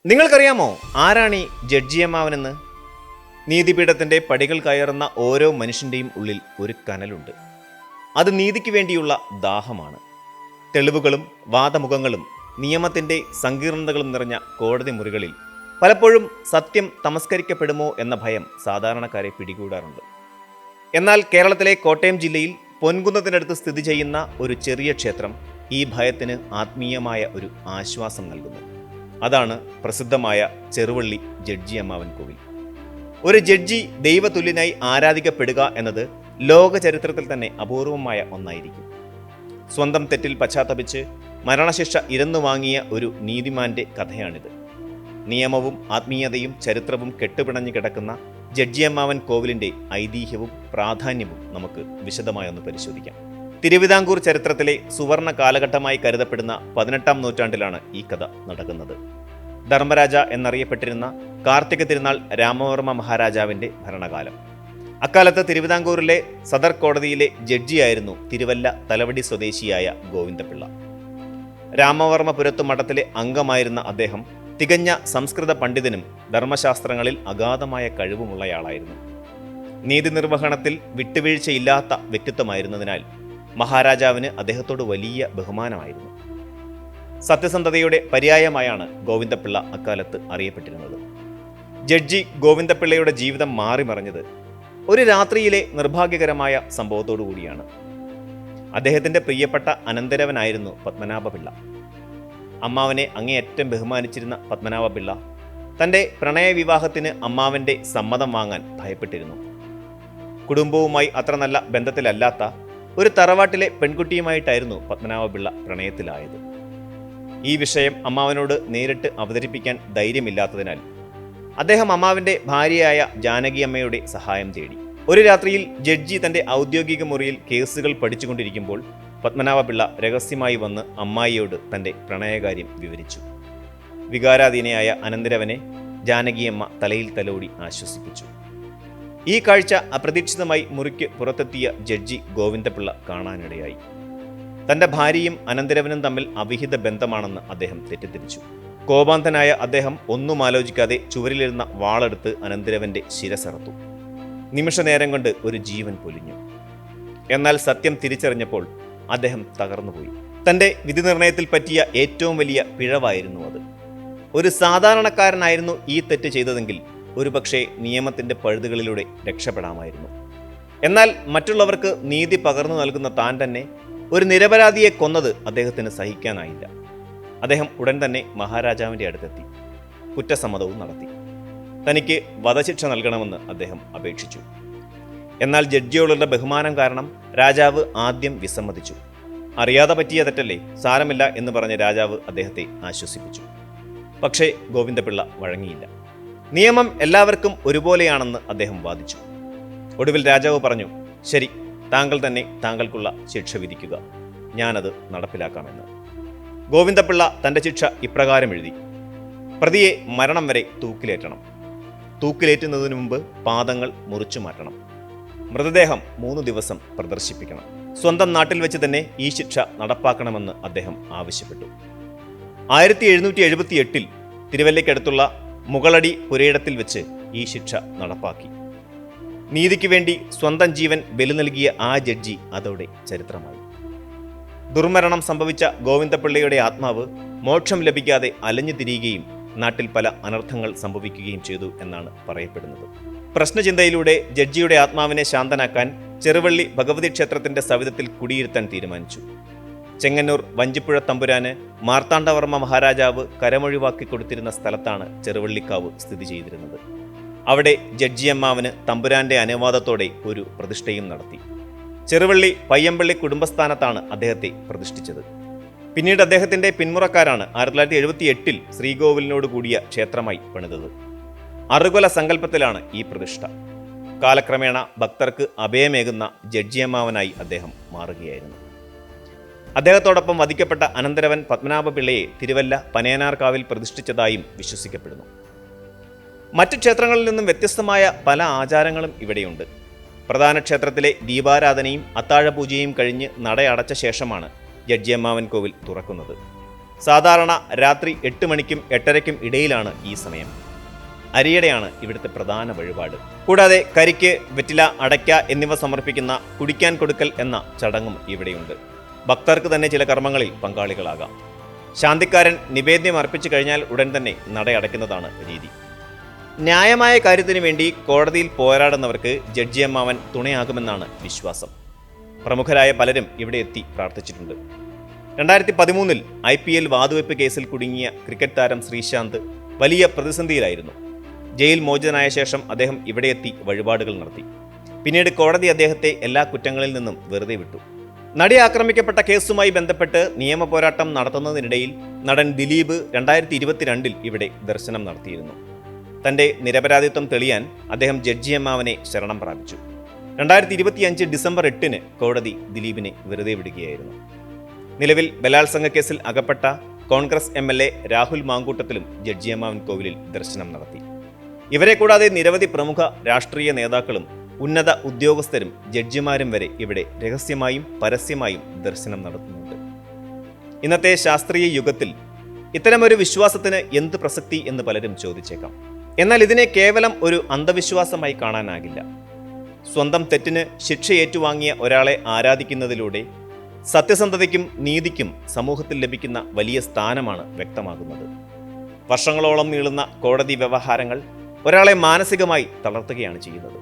നിങ്ങൾക്കറിയാമോ ആരാണ് ഈ ജഡ്ജിയമ്മാവനെന്ന്? നീതിപീഠത്തിൻ്റെ പടികൾ കയറുന്ന ഓരോ മനുഷ്യൻ്റെയും ഉള്ളിൽ ഒരു കനലുണ്ട്. അത് നീതിക്ക് വേണ്ടിയുള്ള ദാഹമാണ്. തെളിവുകളും വാദമുഖങ്ങളും നിയമത്തിൻ്റെ സങ്കീർണതകളും നിറഞ്ഞ കോടതി മുറികളിൽ പലപ്പോഴും സത്യം തമസ്കരിക്കപ്പെടുമോ എന്ന ഭയം സാധാരണക്കാരെ പിടികൂടാറുണ്ട്. എന്നാൽ കേരളത്തിലെ കോട്ടയം ജില്ലയിൽ പൊൻകുന്നത്തിനടുത്ത് സ്ഥിതി ചെയ്യുന്ന ഒരു ചെറിയ ക്ഷേത്രം ഈ ഭയത്തിന് ആത്മീയമായ ഒരു ആശ്വാസം നൽകുന്നു. അതാണ് പ്രസിദ്ധമായ ചെറുവള്ളി ജഡ്ജിയമ്മാവൻ കോവിൽ. ഒരു ജഡ്ജി ദൈവതുല്യനായി ആരാധിക്കപ്പെടുക എന്നത് ലോക ചരിത്രത്തിൽ തന്നെ അപൂർവമായ ഒന്നായിരിക്കും. സ്വന്തം തെറ്റിൽ പശ്ചാത്തപിച്ച് മരണശിക്ഷ ഇരന്നു വാങ്ങിയ ഒരു നീതിമാന്റെ കഥയാണിത്. നിയമവും ആത്മീയതയും ചരിത്രവും കെട്ടുപിണഞ്ഞു കിടക്കുന്ന ജഡ്ജിയമ്മാവൻ കോവിലിൻ്റെ ഐതിഹ്യവും പ്രാധാന്യവും നമുക്ക് വിശദമായൊന്ന് പരിശോധിക്കാം. തിരുവിതാംകൂർ ചരിത്രത്തിലെ സുവർണ കാലഘട്ടമായി കരുതപ്പെടുന്ന 18-ാം നൂറ്റാണ്ടിലാണ് ഈ കഥ നടക്കുന്നത്. ധർമ്മരാജ എന്നറിയപ്പെട്ടിരുന്ന കാർത്തിക തിരുനാൾ രാമവർമ്മ മഹാരാജാവിൻ്റെ ഭരണകാലം. അക്കാലത്ത് തിരുവിതാംകൂറിലെ സദർ കോടതിയിലെ ജഡ്ജിയായിരുന്നു തിരുവല്ല തലവടി സ്വദേശിയായ ഗോവിന്ദപിള്ള. രാമവർമ്മപുരത്തു മഠത്തിലെ അംഗമായിരുന്ന അദ്ദേഹം തികഞ്ഞ സംസ്കൃത പണ്ഡിതനും ധർമ്മശാസ്ത്രങ്ങളിൽ അഗാധമായ കഴിവുമുള്ളയാളായിരുന്നു. നീതി നിർവഹണത്തിൽ വിട്ടുവീഴ്ചയില്ലാത്ത വ്യക്തിത്വമായിരുന്നതിനാൽ മഹാരാജാവിന് അദ്ദേഹത്തോട് വലിയ ബഹുമാനമായിരുന്നു. സത്യസന്ധതയുടെ പര്യായമായാണ് ഗോവിന്ദപിള്ള അക്കാലത്ത് അറിയപ്പെട്ടിരുന്നത്. ജഡ്ജി ഗോവിന്ദപിള്ളയുടെ ജീവിതം മാറിമറിഞ്ഞത് ഒരു രാത്രിയിലെ നിർഭാഗ്യകരമായ സംഭവത്തോടു കൂടിയാണ്. അദ്ദേഹത്തിൻ്റെ പ്രിയപ്പെട്ട അനന്തരവനായിരുന്നു പത്മനാഭപിള്ള. അമ്മാവനെ അങ്ങേയറ്റം ബഹുമാനിച്ചിരുന്ന പത്മനാഭപിള്ള തൻ്റെ പ്രണയവിവാഹത്തിന് അമ്മാവൻ്റെ സമ്മതം വാങ്ങാൻ ഭയപ്പെട്ടിരുന്നു. കുടുംബവുമായി അത്ര നല്ല ബന്ധത്തിലല്ലാത്ത ഒരു തറവാട്ടിലെ പെൺകുട്ടിയുമായിട്ടായിരുന്നു പത്മനാഭപിള്ള പ്രണയത്തിലായത്. ഈ വിഷയം അമ്മാവനോട് നേരിട്ട് അവതരിപ്പിക്കാൻ ധൈര്യമില്ലാത്തതിനാൽ അദ്ദേഹം അമ്മാവിൻ്റെ ഭാര്യയായ ജാനകിയമ്മയുടെ സഹായം തേടി. ഒരു രാത്രിയിൽ ജഡ്ജി തൻ്റെ ഔദ്യോഗിക മുറിയിൽ കേസുകൾ പഠിച്ചുകൊണ്ടിരിക്കുമ്പോൾ പത്മനാഭപിള്ള രഹസ്യമായി വന്ന് അമ്മായിയോട് തൻ്റെ പ്രണയകാര്യം വിവരിച്ചു. വികാരാധീനയായ അനന്തരവനെ ജാനകിയമ്മ തലയിൽ തലോടി ആശ്വസിപ്പിച്ചു. ഈ കാഴ്ച അപ്രതീക്ഷിതമായി മുറിക്ക് പുറത്തെത്തിയ ജഡ്ജി ഗോവിന്ദപിള്ള കാണാനിടയായി. തൻ്റെ ഭാര്യയും അനന്തരവനും തമ്മിൽ അവിഹിത ബന്ധമാണെന്ന് അദ്ദേഹം തെറ്റിദ്ധരിച്ചു. കോപാന്തനായ അദ്ദേഹം ഒന്നും ആലോചിക്കാതെ ചുവരിലിരുന്ന വാളെടുത്ത് അനന്തരവന്റെ ശിരസറത്തു. നിമിഷനേരം കൊണ്ട് ഒരു ജീവൻ പൊലിഞ്ഞു. എന്നാൽ സത്യം തിരിച്ചറിഞ്ഞപ്പോൾ അദ്ദേഹം തകർന്നുപോയി. തൻ്റെ വിധി നിർണയത്തിൽ പറ്റിയ ഏറ്റവും വലിയ പിഴവായിരുന്നു അത്. ഒരു സാധാരണക്കാരനായിരുന്നു ഈ തെറ്റ് ചെയ്തതെങ്കിൽ ഒരുപക്ഷെ നിയമത്തിൻ്റെ പഴുതുകളിലൂടെ രക്ഷപ്പെടാമായിരുന്നു. എന്നാൽ മറ്റുള്ളവർക്ക് നീതി പകർന്നു നൽകുന്ന താൻ തന്നെ ഒരു നിരപരാധിയെ കൊന്നത് അദ്ദേഹത്തിന് സഹിക്കാനായില്ല. അദ്ദേഹം ഉടൻ തന്നെ മഹാരാജാവിൻ്റെ അടുത്തെത്തി കുറ്റസമ്മതവും നടത്തി. തനിക്ക് വധശിക്ഷ നൽകണമെന്ന് അദ്ദേഹം അപേക്ഷിച്ചു. എന്നാൽ ജഡ്ജിയോടുള്ള ബഹുമാനം കാരണം രാജാവ് ആദ്യം വിസമ്മതിച്ചു. അറിയാതെ പറ്റിയ തെറ്റല്ലേ, സാരമില്ല എന്ന് പറഞ്ഞ രാജാവ് അദ്ദേഹത്തെ ആശ്വസിപ്പിച്ചു. പക്ഷേ ഗോവിന്ദപിള്ള വഴങ്ങിയില്ല. നിയമം എല്ലാവർക്കും ഒരുപോലെയാണെന്ന് അദ്ദേഹം വാദിച്ചു. ഒടുവിൽ രാജാവ് പറഞ്ഞു, ശരി, താങ്കൾ തന്നെ താങ്കൾക്കുള്ള ശിക്ഷ വിധിക്കുക, ഞാനത് നടപ്പിലാക്കാമെന്ന്. ഗോവിന്ദപിള്ള തൻ്റെ ശിക്ഷ ഇപ്രകാരം എഴുതി: പ്രതിയെ മരണം വരെ തൂക്കിലേറ്റണം. തൂക്കിലേറ്റുന്നതിനു മുമ്പ് പാദങ്ങൾ മുറിച്ചു മാറ്റണം. മൃതദേഹം 3 ദിവസം പ്രദർശിപ്പിക്കണം. സ്വന്തം നാട്ടിൽ വെച്ച് തന്നെ ഈ ശിക്ഷ നടപ്പാക്കണമെന്ന് അദ്ദേഹം ആവശ്യപ്പെട്ടു. 1778 തിരുവല്ലയ്ക്കടുത്തുള്ള മുകളടി പുരയിടത്തിൽ വെച്ച് ഈ ശിക്ഷ നടപ്പാക്കി. നീതിക്ക് വേണ്ടി സ്വന്തം ജീവൻ ബലി നൽകിയ ആ ജഡ്ജി അതോടെ ചരിത്രമായി. ദുർമരണം സംഭവിച്ച ഗോവിന്ദപിള്ളയുടെ ആത്മാവ് മോക്ഷം ലഭിക്കാതെ അലഞ്ഞു തിരിയുകയും നാട്ടിൽ പല അനർത്ഥങ്ങൾ സംഭവിക്കുകയും ചെയ്തു എന്നാണ് പറയപ്പെടുന്നത്. പ്രശ്നചിന്തയിലൂടെ ജഡ്ജിയുടെ ആത്മാവിനെ ശാന്തനാക്കാൻ ചെറുവള്ളി ഭഗവതി ക്ഷേത്രത്തിന്റെ സവിധത്തിൽ കുടിയിരുത്താൻ തീരുമാനിച്ചു. ചെങ്ങന്നൂർ വഞ്ചിപ്പുഴ തമ്പുരാന് മാർത്താണ്ഡവർമ്മ മഹാരാജാവ് കരമൊഴിവാക്കി കൊടുത്തിരുന്ന സ്ഥലത്താണ് ചെറുവള്ളിക്കാവ് സ്ഥിതി ചെയ്തിരുന്നത്. അവിടെ ജഡ്ജിയമ്മാവന് തമ്പുരാന്റെ അനുവാദത്തോടെ ഒരു പ്രതിഷ്ഠയും നടത്തി. ചെറുവള്ളി പയ്യമ്പള്ളി കുടുംബസ്ഥാനത്താണ് അദ്ദേഹത്തെ പ്രതിഷ്ഠിച്ചത്. പിന്നീട് അദ്ദേഹത്തിന്റെ പിന്മുറക്കാരാണ് 1978 ശ്രീകോവിലിനോട് കൂടിയ ക്ഷേത്രമായി പണിതത്. അറുകൊല സങ്കല്പത്തിലാണ് ഈ പ്രതിഷ്ഠ. കാലക്രമേണ ഭക്തർക്ക് അഭയമേകുന്ന ജഡ്ജിയമ്മാവനായി അദ്ദേഹം മാറുകയായിരുന്നു. അദ്ദേഹത്തോടൊപ്പം വധിക്കപ്പെട്ട അനന്തരവൻ പത്മനാഭപിള്ളയെ തിരുവല്ല പനയനാർക്കാവിൽ പ്രതിഷ്ഠിച്ചതായും വിശ്വസിക്കപ്പെടുന്നു. മറ്റ് ക്ഷേത്രങ്ങളിൽ നിന്നും വ്യത്യസ്തമായ പല ആചാരങ്ങളും ഇവിടെയുണ്ട്. പ്രധാന ക്ഷേത്രത്തിലെ ദീപാരാധനയും അത്താഴപൂജയും കഴിഞ്ഞ് നട അടച്ച ശേഷമാണ് ജഡ്ജിയമ്മാവൻ കോവിൽ തുറക്കുന്നത്. സാധാരണ രാത്രി 8 മണിക്കും 8:30ക്കും ഇടയിലാണ് ഈ സമയം. അരിയടയാണ് ഇവിടുത്തെ പ്രധാന വഴിപാട്. കൂടാതെ കരിക്ക്, വെറ്റില, അടയ്ക്ക എന്നിവ സമർപ്പിക്കുന്ന കുടിക്കാൻ കൊടുക്കൽ എന്ന ചടങ്ങും ഇവിടെയുണ്ട്. ഭക്തർക്ക് തന്നെ ചില കർമ്മങ്ങളിൽ പങ്കാളികളാകാം. ശാന്തിക്കാരൻ നിവേദ്യം അർപ്പിച്ചു കഴിഞ്ഞാൽ ഉടൻ തന്നെ നടയടയ്ക്കുന്നതാണ് രീതി. ന്യായമായ കാര്യത്തിനു വേണ്ടി കോടതിയിൽ പോരാടുന്നവർക്ക് ജഡ്ജിയമ്മാവൻ തുണയാകുമെന്നാണ് വിശ്വാസം. പ്രമുഖരായ പലരും ഇവിടെ എത്തി പ്രാർത്ഥിച്ചിട്ടുണ്ട്. 2013 IPL വാതുവെപ്പ് കേസിൽ കുടുങ്ങിയ ക്രിക്കറ്റ് താരം ശ്രീശാന്ത് വലിയ പ്രതിസന്ധിയിലായിരുന്നു. ജയിൽ മോചിതനായ ശേഷം അദ്ദേഹം ഇവിടെ എത്തി വഴിപാടുകൾ നടത്തി. പിന്നീട് കോടതി അദ്ദേഹത്തെ എല്ലാ കുറ്റങ്ങളിൽ നിന്നും വെറുതെ വിട്ടു. നടി ആക്രമിക്കപ്പെട്ട കേസുമായി ബന്ധപ്പെട്ട് നിയമ പോരാട്ടം നടത്തുന്നതിനിടയിൽ നടൻ ദിലീപ് 2022 ഇവിടെ ദർശനം നടത്തിയിരുന്നു. തന്റെ നിരപരാധിത്വം തെളിയാൻ അദ്ദേഹം ജഡ്ജിയമ്മാവനെ ശരണം പ്രാപിച്ചു. 2025 ഡിസംബർ 8 കോടതി ദിലീപിനെ വെറുതെ വിടുകയായിരുന്നു. നിലവിൽ ബലാത്സംഗ കേസിൽ അകപ്പെട്ട കോൺഗ്രസ് MLA രാഹുൽ മാങ്കൂട്ടത്തിലും ജഡ്ജിയമ്മാവൻ കോവിലിൽ ദർശനം നടത്തി. ഇവരെ കൂടാതെ നിരവധി പ്രമുഖ രാഷ്ട്രീയ നേതാക്കളും ഉന്നത ഉദ്യോഗസ്ഥരും ജഡ്ജിമാരും വരെ ഇവിടെ രഹസ്യമായും പരസ്യമായും ദർശനം നടത്തുന്നുണ്ട്. ഇന്നത്തെ ശാസ്ത്രീയ യുഗത്തിൽ ഇത്തരമൊരു വിശ്വാസത്തിന് എന്ത് പ്രസക്തി എന്ന് പലരും ചോദിച്ചേക്കാം. എന്നാൽ ഇതിനെ കേവലം ഒരു അന്ധവിശ്വാസമായി കാണാനാകില്ല. സ്വന്തം തെറ്റിന് ശിക്ഷ ഏറ്റുവാങ്ങിയ ഒരാളെ ആരാധിക്കുന്നതിലൂടെ സത്യസന്ധതയ്ക്കും നീതിക്കും സമൂഹത്തിൽ ലഭിക്കുന്ന വലിയ സ്ഥാനമാണ് വ്യക്തമാകുന്നത്. വർഷങ്ങളോളം നീളുന്ന കോടതി വ്യവഹാരങ്ങൾ ഒരാളെ മാനസികമായി തളർത്തുകയാണ് ചെയ്യുന്നത്.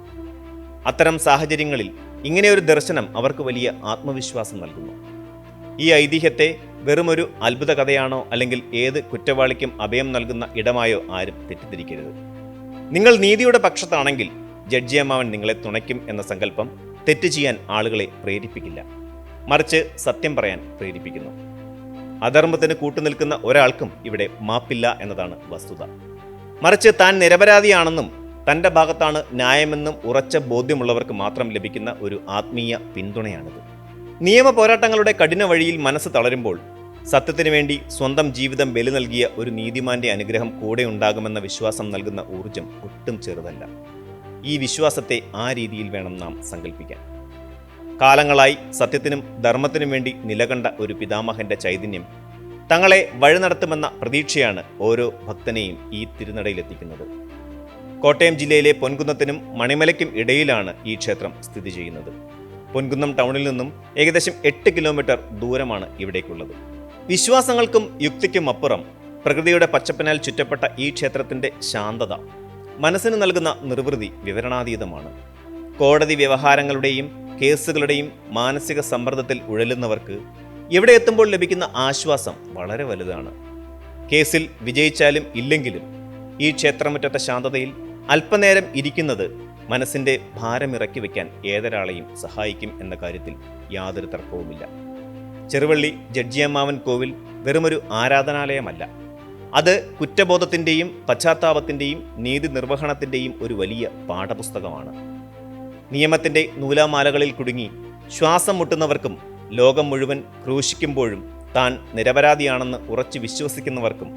അത്തരം സാഹചര്യങ്ങളിൽ ഇങ്ങനെയൊരു ദർശനം അവർക്ക് വലിയ ആത്മവിശ്വാസം നൽകുന്നു. ഈ ഐതിഹ്യത്തെ വെറുമൊരു അത്ഭുത കഥയാണോ അല്ലെങ്കിൽ ഏത് കുറ്റവാളിക്കും അഭയം നൽകുന്ന ഇടമായോ ആരും തെറ്റിദ്ധരിക്കരുത്. നിങ്ങൾ നീതിയുടെ പക്ഷത്താണെങ്കിൽ ജഡ്ജിയമ്മാവൻ നിങ്ങളെ തുണയ്ക്കും എന്ന സങ്കല്പം തെറ്റ് ചെയ്യാൻ ആളുകളെ പ്രേരിപ്പിക്കില്ല, മറിച്ച് സത്യം പറയാൻ പ്രേരിപ്പിക്കുന്നു. അധർമ്മത്തിന് കൂട്ടുനിൽക്കുന്ന ഒരാൾക്കും ഇവിടെ മാപ്പില്ല എന്നതാണ് വസ്തുത. മറിച്ച് താൻ നിരപരാധിയാണെന്നും തൻ്റെ ഭാഗത്താണ് ന്യായമെന്നും ഉറച്ച ബോധ്യമുള്ളവർക്ക് മാത്രം ലഭിക്കുന്ന ഒരു ആത്മീയ പിന്തുണയാണിത്. നിയമ പോരാട്ടങ്ങളുടെ കഠിന വഴിയിൽ മനസ്സ് തളരുമ്പോൾ സത്യത്തിനു വേണ്ടി സ്വന്തം ജീവിതം ബലി നൽകിയ ഒരു നീതിമാന്റെ അനുഗ്രഹം കൂടെ ഉണ്ടാകുമെന്ന വിശ്വാസം നൽകുന്ന ഊർജം ഒട്ടും ചെറുതല്ല. ഈ വിശ്വാസത്തെ ആ രീതിയിൽ വേണം നാം സങ്കല്പിക്കാൻ. കാലങ്ങളായി സത്യത്തിനും ധർമ്മത്തിനും വേണ്ടി നിലകണ്ട ഒരു പിതാമഹന്റെ ചൈതന്യം തങ്ങളെ വഴി നടത്തുമെന്ന പ്രതീക്ഷയാണ് ഓരോ ഭക്തനെയും ഈ തിരുനടയിലെത്തിക്കുന്നത്. കോട്ടയം ജില്ലയിലെ പൊൻകുന്നത്തിനും മണിമലയ്ക്കും ഇടയിലാണ് ഈ ക്ഷേത്രം സ്ഥിതി ചെയ്യുന്നത്. പൊൻകുന്നം ടൗണിൽ നിന്നും ഏകദേശം 8 കിലോമീറ്റർ ദൂരമാണ് ഇവിടേക്കുള്ളത്. വിശ്വാസങ്ങൾക്കും യുക്തിക്കും അപ്പുറം പ്രകൃതിയുടെ പച്ചപ്പിനാൽ ചുറ്റപ്പെട്ട ഈ ക്ഷേത്രത്തിന്റെ ശാന്തത മനസ്സിന് നൽകുന്ന നിർവൃതി വിവരണാതീതമാണ്. കോടതി വ്യവഹാരങ്ങളുടെയും കേസുകളുടെയും മാനസിക സമ്മർദ്ദത്തിൽ ഉഴലുന്നവർക്ക് ഇവിടെ എത്തുമ്പോൾ ലഭിക്കുന്ന ആശ്വാസം വളരെ വലുതാണ്. കേസിൽ വിജയിച്ചാലും ഇല്ലെങ്കിലും ഈ ക്ഷേത്രമുറ്റത്തെ ശാന്തതയിൽ അല്പനേരം ഇരിക്കുന്നത് മനസ്സിന്റെ ഭാരമിറക്കി വയ്ക്കാൻ ഏതൊരാളെയും സഹായിക്കും എന്ന കാര്യത്തിൽ യാതൊരു തർക്കവുമില്ല. ചെറുവള്ളി ജഡ്ജിയമ്മാവൻ കോവിൽ വെറുമൊരു ആരാധനാലയമല്ല. അത് കുറ്റബോധത്തിൻ്റെയും പശ്ചാത്താപത്തിൻ്റെയും നീതി നിർവഹണത്തിൻ്റെയും ഒരു വലിയ പാഠപുസ്തകമാണ്. നിയമത്തിൻ്റെ നൂലാമാലകളിൽ കുടുങ്ങി ശ്വാസം മുട്ടുന്നവർക്കും ലോകം മുഴുവൻ ക്രൂശിക്കുമ്പോഴും താൻ നിരപരാധിയാണെന്ന് ഉറച്ചു വിശ്വസിക്കുന്നവർക്കും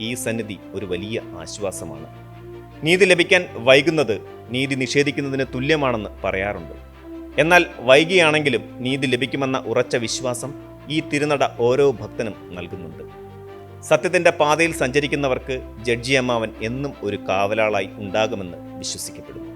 ഈ സന്നിധി ഒരു വലിയ ആശ്വാസമാണ്. നീതി ലഭിക്കാൻ വൈകുന്നത് നീതി നിഷേധിക്കുന്നതിന് തുല്യമാണെന്ന് പറയാറുണ്ട്. എന്നാൽ വൈകിയാണെങ്കിലും നീതി ലഭിക്കുമെന്ന ഉറച്ച വിശ്വാസം ഈ തിരുനട ഓരോ ഭക്തനും നൽകുന്നുണ്ട്. സത്യത്തിൻ്റെ പാതയിൽ സഞ്ചരിക്കുന്നവർക്ക് ജഡ്ജിയമ്മാവൻ എന്നും ഒരു കാവലാളായി ഉണ്ടാകുമെന്ന് വിശ്വസിക്കപ്പെടുന്നു.